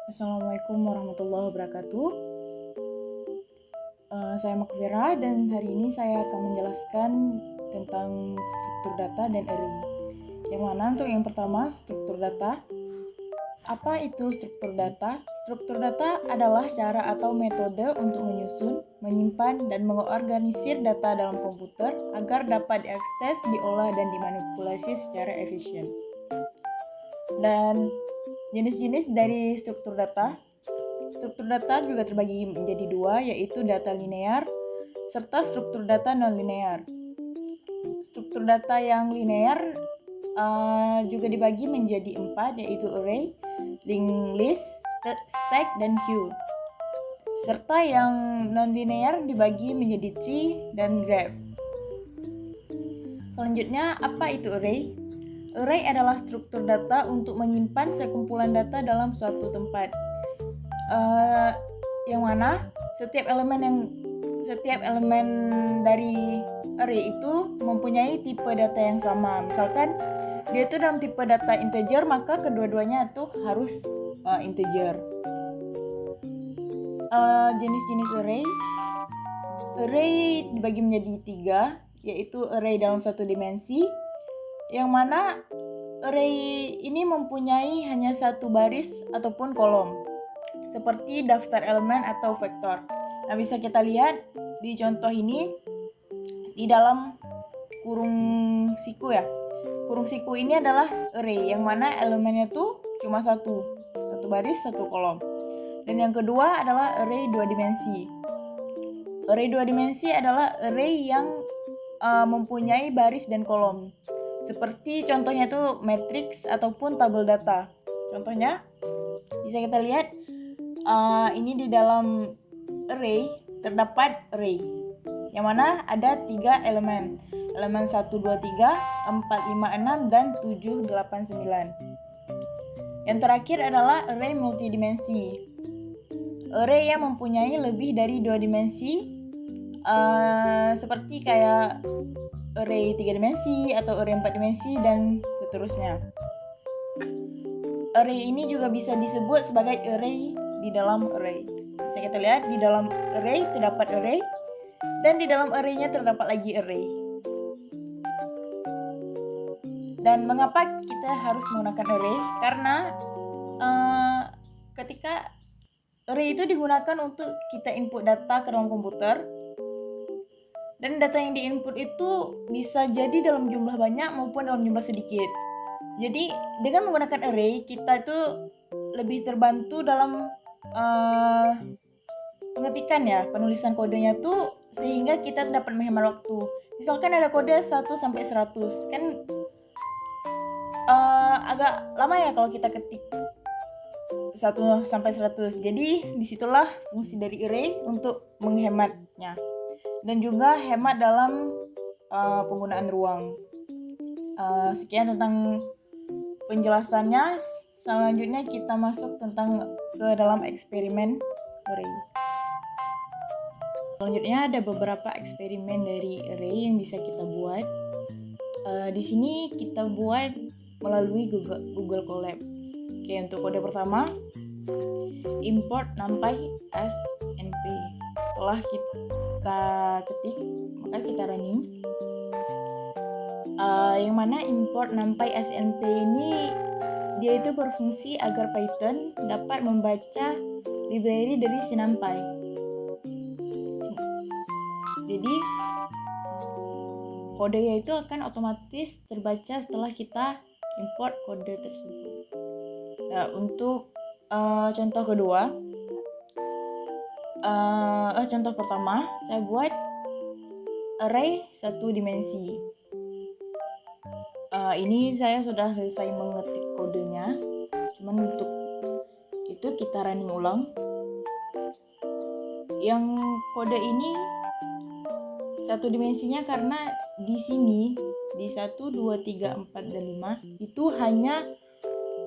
Assalamualaikum warahmatullahi wabarakatuh. Saya Makfira dan hari ini saya akan menjelaskan tentang struktur data dan array. Yang mana untuk yang pertama, struktur data. Apa itu struktur data? Struktur data adalah cara atau metode untuk menyusun, menyimpan, dan mengorganisir data dalam komputer agar dapat diakses, diolah, dan dimanipulasi secara efisien. Dan jenis-jenis dari struktur data. Struktur data juga terbagi menjadi dua, yaitu data linear serta struktur data non-linear. Struktur data yang linear juga dibagi menjadi 4, yaitu array, linked list, stack, dan queue. Serta yang non-linear dibagi menjadi tree dan graph. Selanjutnya, apa itu array? Array adalah struktur data untuk menyimpan sekumpulan data dalam suatu tempat. Yang mana setiap elemen dari array itu mempunyai tipe data yang sama. Misalkan dia itu dalam tipe data integer, maka kedua-duanya itu harus integer. Jenis-jenis array dibagi menjadi 3, yaitu array dalam satu dimensi, yang mana array ini mempunyai hanya satu baris ataupun kolom, seperti daftar elemen atau vektor. Nah, bisa kita lihat di contoh ini di dalam kurung siku ya. Kurung siku ini adalah array yang mana elemennya tuh cuma satu baris, satu kolom. Dan yang kedua adalah array dua dimensi. Array dua dimensi adalah array yang mempunyai baris dan kolom. Seperti contohnya itu matriks ataupun tabel data. Contohnya bisa kita lihat ini di dalam array terdapat array yang mana ada 3 elemen 1, 2, 3, 4, 5, 6, dan 7, 8, 9. Yang terakhir adalah array multidimensi. Array yang mempunyai lebih dari 2 dimensi, seperti kayak array 3 dimensi atau array 4 dimensi dan seterusnya. Array ini juga bisa disebut sebagai array di dalam array. Bisa kita lihat di dalam array terdapat array dan di dalam arraynya terdapat lagi array. Dan mengapa kita harus menggunakan array? Karena ketika array itu digunakan untuk kita input data ke dalam komputer, dan data yang diinput itu bisa jadi dalam jumlah banyak maupun dalam jumlah sedikit. Jadi dengan menggunakan array, kita itu lebih terbantu dalam pengetikan ya, penulisan kodenya tuh, sehingga kita dapat menghemat waktu. Misalkan ada kode 1 sampai 100, kan agak lama ya kalau kita ketik 1 sampai 100. Jadi disitulah fungsi dari array untuk menghematnya. Dan juga hemat dalam penggunaan ruang. Sekian tentang penjelasannya. Selanjutnya kita masuk ke dalam eksperimen array. Selanjutnya ada beberapa eksperimen dari array yang bisa kita buat. Di sini kita buat melalui Google Colab. Oke, untuk kode pertama, import numpy as np. Setelah kita ketik, maka kita running. Yang mana import numpy as np ini dia itu berfungsi agar Python dapat membaca library dari si numpy. Jadi kodenya itu akan otomatis terbaca setelah kita import kode tersebut. Nah, untuk contoh kedua, contoh pertama, saya buat array 1 dimensi. Ini saya sudah selesai mengetik kodenya, cuman untuk itu kita running ulang. Yang kode ini 1 dimensinya karena di sini di 1, 2, 3, 4, dan 5 itu hanya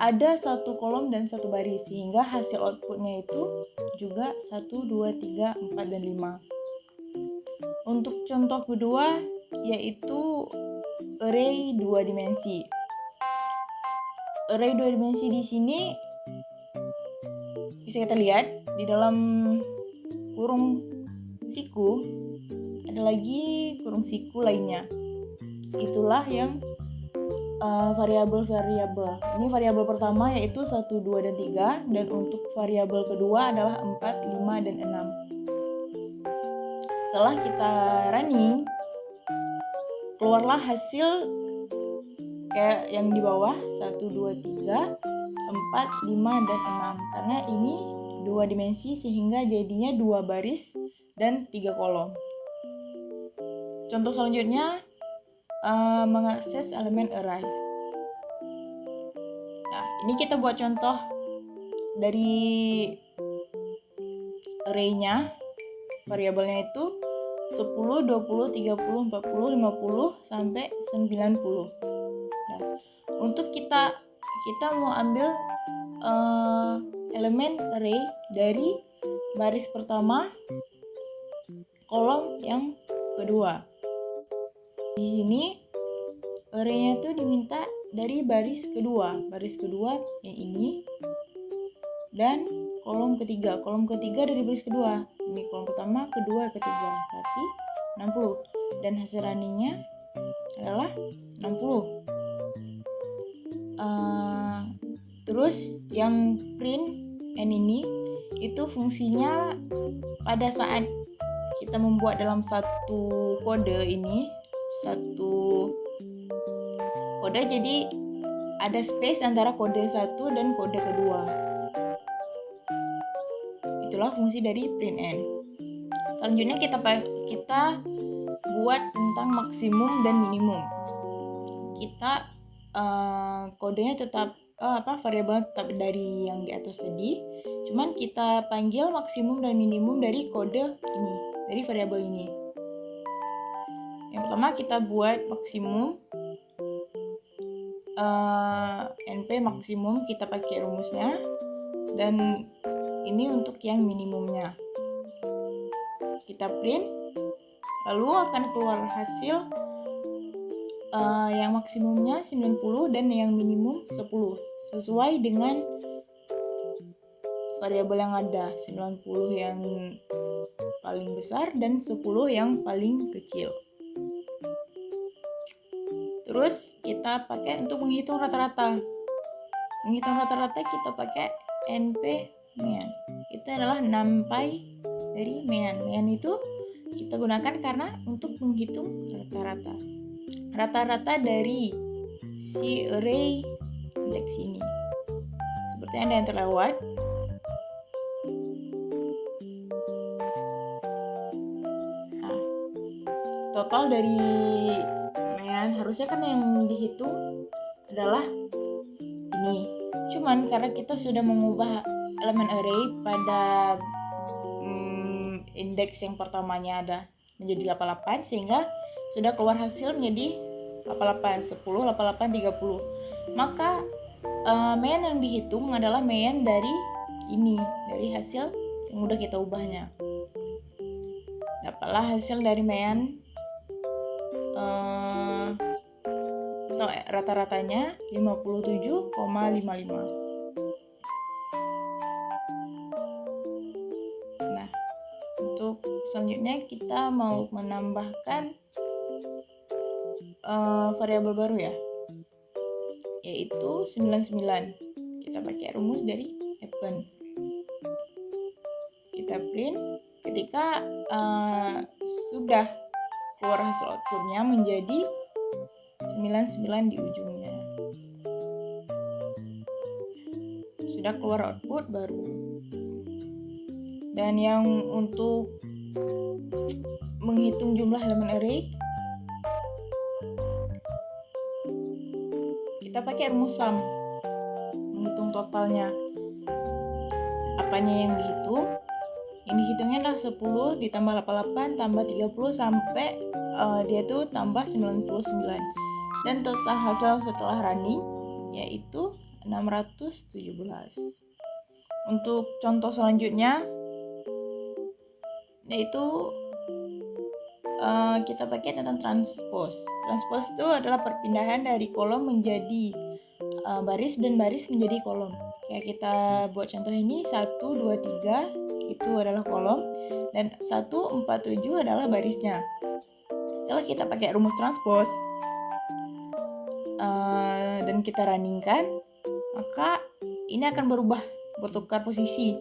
ada 1 kolom dan 1 baris, sehingga hasil outputnya itu juga 1, 2, 3, 4, dan 5. Untuk contoh kedua yaitu array 2 dimensi. Array 2 dimensi di sini bisa kita lihat di dalam kurung siku ada lagi kurung siku lainnya. Itulah yang variabel-variabel. Ini variabel pertama yaitu 1, 2, dan 3, dan untuk variabel kedua adalah 4, 5, dan 6. Setelah kita running, keluarlah hasil kayak yang di bawah 1, 2, 3, 4, 5, dan 6. Karena ini 2 dimensi sehingga jadinya 2 baris dan 3 kolom. Contoh selanjutnya mengakses elemen array. Nah, ini kita buat contoh dari array-nya. Variabelnya itu 10, 20, 30, 40, 50 sampai 90. Nah, untuk kita mau ambil elemen array dari baris pertama kolom yang kedua. Di sini array-nya itu diminta dari baris kedua yang ini, dan kolom ketiga dari baris kedua. Ini kolom pertama, kedua, ketiga. Berarti 60. Dan hasil runningnya adalah 60. Terus yang print n ini itu fungsinya pada saat kita membuat dalam satu kode ini, satu kode, jadi ada space antara kode 1 dan kode kedua. Itulah fungsi dari printn. Selanjutnya kita buat tentang maksimum dan minimum. Kita kodenya tetap variabel tetap dari yang di atas tadi, cuman kita panggil maksimum dan minimum dari kode ini, dari variabel ini. Yang pertama kita buat maksimum, np maksimum, kita pakai rumusnya, dan ini untuk yang minimumnya. Kita print, lalu akan keluar hasil yang maksimumnya 90 dan yang minimum 10, sesuai dengan variabel yang ada, 90 yang paling besar dan 10 yang paling kecil. Terus kita pakai untuk menghitung rata-rata. Menghitung rata-rata kita pakai np mean. Itu adalah numpy dari mean. Mean itu kita gunakan karena untuk menghitung rata-rata. Rata-rata dari si array indeks ini. Seperti ada yang terlewat. Nah, total dari mean harusnya kan yang dihitung adalah ini. Cuman karena kita sudah mengubah elemen array pada indeks yang pertamanya ada menjadi 88, sehingga sudah keluar hasil menjadi 88, 10, 88, 30. Maka mean yang dihitung adalah mean dari ini, dari hasil yang udah kita ubahnya. Dapatlah hasil dari mean atau rata-ratanya 57,55. Nah, untuk selanjutnya kita mau menambahkan variabel baru ya, yaitu 99. Kita pakai rumus dari happen. Kita print ketika sudah keluar hasil outputnya menjadi 99 di ujungnya. Sudah keluar output baru. Dan yang untuk menghitung jumlah elemen array, kita pakai rumus sum, menghitung totalnya. Apanya yang dihitung? Yang dihitungnya adalah 10 ditambah 88 tambah 30 sampai dia tuh tambah 99. Dan total hasil setelah running yaitu 617. Untuk contoh selanjutnya yaitu kita pakai tentang transpose. Transpose itu adalah perpindahan dari kolom menjadi baris dan baris menjadi kolom. Kayak kita buat contoh ini 1, 2, 3 itu adalah kolom dan 1, 4, 7 adalah barisnya. Setelah kita pakai rumus transpose dan kita runningkan, maka ini akan bertukar posisi.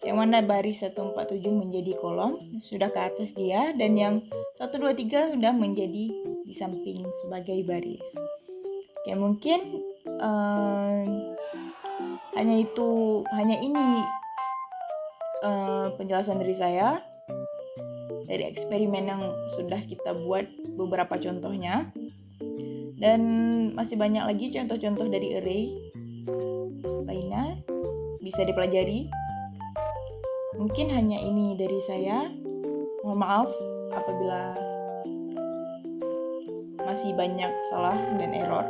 Yang mana baris 1, 4, 7 menjadi kolom, sudah ke atas dia, dan yang 1, 2, 3 sudah menjadi di samping sebagai baris. Oke, mungkin hanya ini penjelasan dari saya dari eksperimen yang sudah kita buat beberapa contohnya, dan masih banyak lagi contoh-contoh dari array lainnya bisa dipelajari. Mungkin hanya ini dari saya. Mohon maaf apabila masih banyak salah dan error.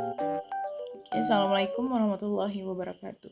Oke, assalamualaikum warahmatullahi wabarakatuh.